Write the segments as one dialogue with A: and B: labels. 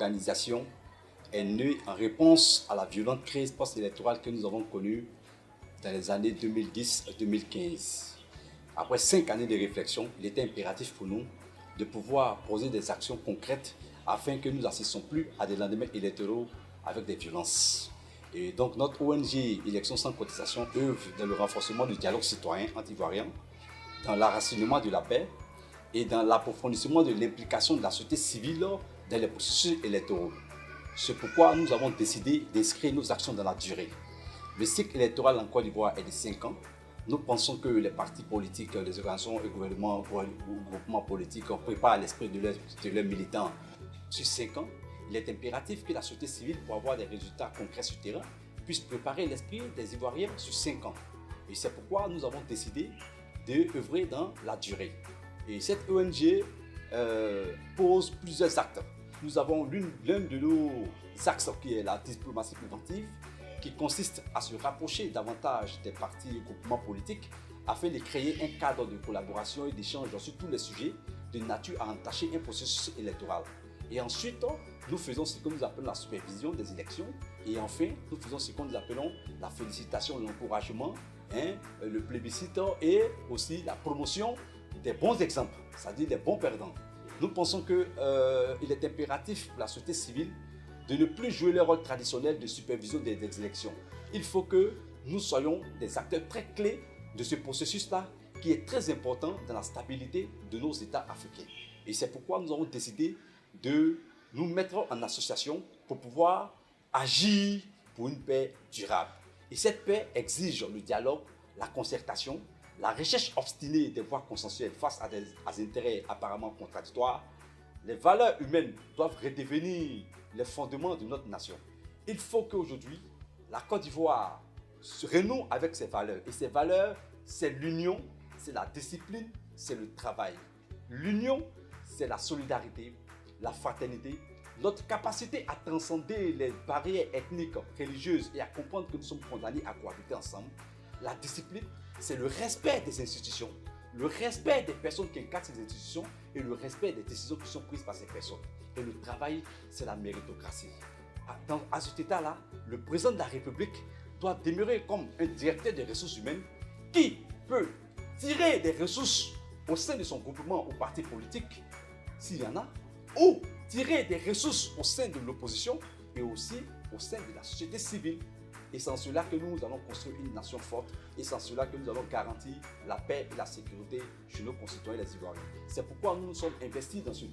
A: organisation est née en réponse à la violente crise post-électorale que nous avons connue dans les années 2010-2015. Après 5 années de réflexion, il était impératif pour nous de pouvoir poser des actions concrètes afin que nous n'assistions plus à des lendemains électoraux avec des violences. Et donc notre ONG Élections sans cotisation œuvre dans le renforcement du dialogue citoyen anti-ivoirien, dans l'enracinement de la paix et dans l'approfondissement de l'implication de la société civile dans les processus électoraux. C'est pourquoi nous avons décidé d'inscrire nos actions dans la durée. Le cycle électoral en Côte d'Ivoire est de 5 ans. Nous pensons que les partis politiques, les organisations et groupements politiques préparent l'esprit de leurs militants sur 5 ans. Il est impératif que la société civile, pour avoir des résultats concrets sur le terrain, puisse préparer l'esprit des Ivoiriens sur 5 ans. Et c'est pourquoi nous avons décidé d'œuvrer dans la durée. Et cette ONG pose plusieurs actes. Nous avons l'un de nos axes qui est la diplomatie préventive, qui consiste à se rapprocher davantage des partis et groupements politiques afin de créer un cadre de collaboration et d'échange sur tous les sujets de nature à entacher un processus électoral. Et ensuite, nous faisons ce que nous appelons la supervision des élections. Et enfin, nous faisons ce que nous appelons la félicitation, l'encouragement, le plébiscite et aussi la promotion des bons exemples, c'est-à-dire des bons perdants. Nous pensons qu'il est impératif pour la société civile de ne plus jouer le rôle traditionnel de supervision des élections. Il faut que nous soyons des acteurs très clés de ce processus-là qui est très important dans la stabilité de nos États africains. Et c'est pourquoi nous avons décidé de nous mettre en association pour pouvoir agir pour une paix durable. Et cette paix exige le dialogue, la concertation, la recherche obstinée des voies consensuelles face à des intérêts apparemment contradictoires. Les valeurs humaines doivent redevenir les fondements de notre nation. Il faut qu'aujourd'hui, la Côte d'Ivoire se renoue avec ses valeurs. Et ces valeurs, c'est l'union, c'est la discipline, c'est le travail. L'union, c'est la solidarité, la fraternité, notre capacité à transcender les barrières ethniques, religieuses et à comprendre que nous sommes condamnés à cohabiter ensemble. La discipline, c'est le respect des institutions, le respect des personnes qui incarnent ces institutions et le respect des décisions qui sont prises par ces personnes. Et le travail, c'est la méritocratie. À cet état-là, le président de la République doit demeurer comme un directeur des ressources humaines qui peut tirer des ressources au sein de son groupement ou parti politique, s'il y en a, ou tirer des ressources au sein de l'opposition et aussi au sein de la société civile. Et c'est en cela que nous allons construire une nation forte et c'est en cela que nous allons garantir la paix et la sécurité chez nos concitoyens les Ivoiriens. C'est pourquoi nous nous sommes investis dans ce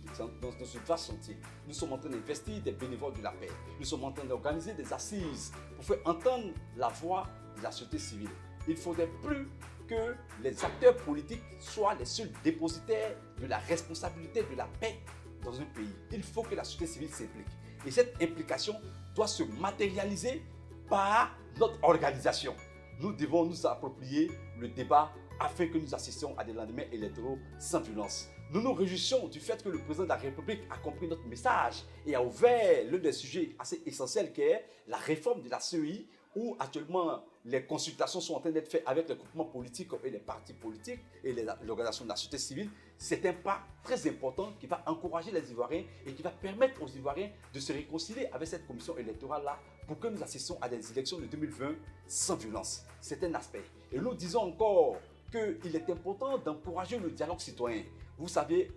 A: vaste chantier. Nous sommes en train d'investir des bénévoles de la paix. Nous sommes en train d'organiser des assises pour faire entendre la voix de la société civile. Il ne faudrait plus que les acteurs politiques soient les seuls dépositaires de la responsabilité de la paix dans un pays. Il faut que la société civile s'implique. Et cette implication doit se matérialiser par notre organisation. Nous devons nous approprier le débat afin que nous assistions à des lendemains électoraux sans violence. Nous nous réjouissons du fait que le président de la République a compris notre message et a ouvert l'un des sujets assez essentiels qui est la réforme de la CEI, où actuellement les consultations sont en train d'être faites avec les groupements politiques et les partis politiques et l'organisation de la société civile. C'est un pas très important qui va encourager les Ivoiriens et qui va permettre aux Ivoiriens de se réconcilier avec cette commission électorale-là pour que nous assistions à des élections de 2020 sans violence. C'est un aspect. Et nous disons encore qu'il est important d'encourager le dialogue citoyen. Vous savez,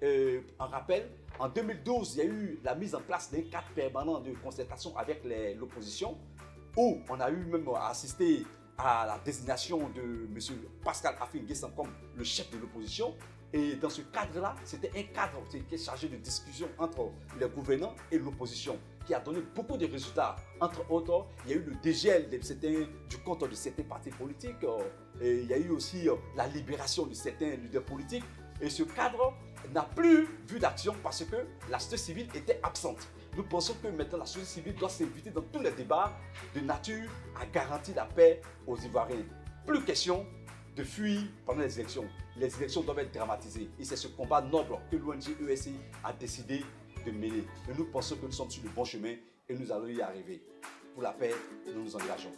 A: en rappel, en 2012, il y a eu la mise en place d'un cadre permanent de concertation avec l'opposition, où on a eu même assisté à la désignation de M. Pascal Affi-N'Guessan comme le chef de l'opposition. Et dans ce cadre-là, c'était un cadre qui est chargé de discussion entre les gouvernants et l'opposition, qui a donné beaucoup de résultats. Entre autres, il y a eu le dégel du compte de certains partis politiques, et il y a eu aussi la libération de certains leaders politiques. Et ce cadre n'a plus vu d'action parce que la société civile était absente. Nous pensons que maintenant la société civile doit s'inviter dans tous les débats de nature à garantir la paix aux Ivoiriens. Plus question de fuir pendant les élections. Les élections doivent être dramatisées. Et c'est ce combat noble que l'ONG ESI a décidé de mener. Et nous pensons que nous sommes sur le bon chemin et nous allons y arriver. Pour la paix, nous nous engageons.